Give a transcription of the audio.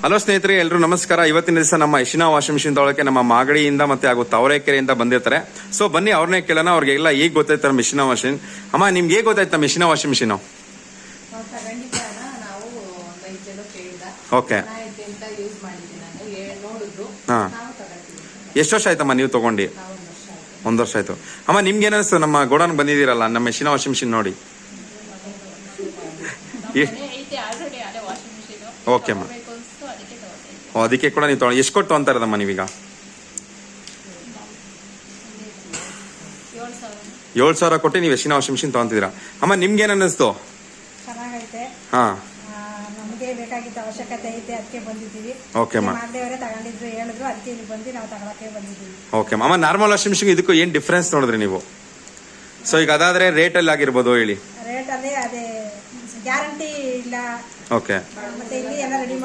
Hello ಸ್ನೇಹಿತರೆ, ಎಲ್ಲರೂ ನಮಸ್ಕಾರ. ಇವತ್ತಿನ ದಿವಸ ನಮ್ಮ ಯಶಿನಾ ವಾಷಿಂಗ್ ಮಿಷಿನ್ ತೊಗೊಳಕ್ಕೆ ನಮ್ಮ ಮಾಗಡಿಯಿಂದ ಮತ್ತೆ ಹಾಗೂ ತಾವರೆಕೆರೆಯಿಂದ ಬಂದಿರ್ತಾರೆ. ಸೊ ಬನ್ನಿ ಅವ್ರನ್ನೇ ಕೇಳೋಣ. ಅವ್ರಿಗೆಲ್ಲ ಈಗ ಗೊತ್ತಾಯ್ತಾರೆ ಮಿಷಿನ ವಾಷಿಂಗ್. ಅಮ್ಮ, ನಿಮ್ಗೆ ಹೇಗೆ ಗೊತ್ತಾಯ್ತಾ ಮಿಷಿನ ವಾಷಿಂಗ್ ಮಿಷಿನ್? ಓಕೆ. ಹಾ, ಎಷ್ಟು ವರ್ಷ ಆಯ್ತಮ್ಮ ನೀವು ತಗೊಂಡು? 1 ವರ್ಷ ಆಯ್ತು. ಅಮ್ಮ, ನಿಮ್ಗೆ ಏನಿಸ್ತು ನಮ್ಮ ಗೋಡನ್ ಬಂದಿದ್ದೀರಲ್ಲ ನಮ್ಮ ಮಿಷಿನ ವಾಷಿಂಗ್ ಮಿಷಿನ್ ನೋಡಿ? ಓಕೆ ಅಮ್ಮ. ಅದಕ್ಕೆ ಕೂಡ ನೀವು ತಗೊಂಡು ಎಷ್ಟು ಕೊಟ್ಟು ಅಂತ ಇರೋದಮ್ಮ ನೀವೀಗ? 7,000 ಕೊಟ್ಟು ನೀವು ಯಶಿನಾ ವಾಷಿಂಗ್ ಮಿಷಿನ್ ತಗೊಂತಿದ್ದೀರಾ. ಅಮ್ಮ, ನಿಮ್ಗೆ ಏನ್ ಅನ್ನಿಸ್ತು? ಚೆನ್ನಾಗೈತೆ. ಹಾ, ನಮಗೆ ಬೇಕಾಗಿದ್ದ ಅವಶ್ಯಕತೆ ಐತೆ, ಅದಕ್ಕೆ ಬಂದಿದ್ದೀವಿ. ಓಕೆ ಅಮ್ಮ. ಮಾಗಡಿಯವರೇ ತಗೊಂಡಿದ್ರು, ಹೇಳಿದ್ರು, ಅದಕ್ಕೆ ಇಲ್ಲಿ ಬಂದು ನಾವು ತಗೊಳಕ್ಕೆ ಬಂದಿದ್ದೀವಿ. ಓಕೆ ಅಮ್ಮ. ನಾರ್ಮಲ್ ವಾಷಿಂಗ್ ಮಿಷಿನ್ ಇದಕ್ಕೂ ಏನ್ ಡಿಫ್ರೆನ್ಸ್ ನೋಡಿದ್ರಿ ನೀವು? ಸೊ ಈಗ ಅದಾದ್ರೆ ರೇಟ್ ಅಲ್ಲಿ ಆಗಿರ್ಬೋದು ಹೇಳಿ. ರೇಟ್ ಅದೇ ಗ್ಯಾರಂಟಿ ಇಲ್ಲ. ಓಕೆ. ಮತ್ತೆ ಇಲ್ಲಿ ಎಲ್ಲ ರೆಡಿ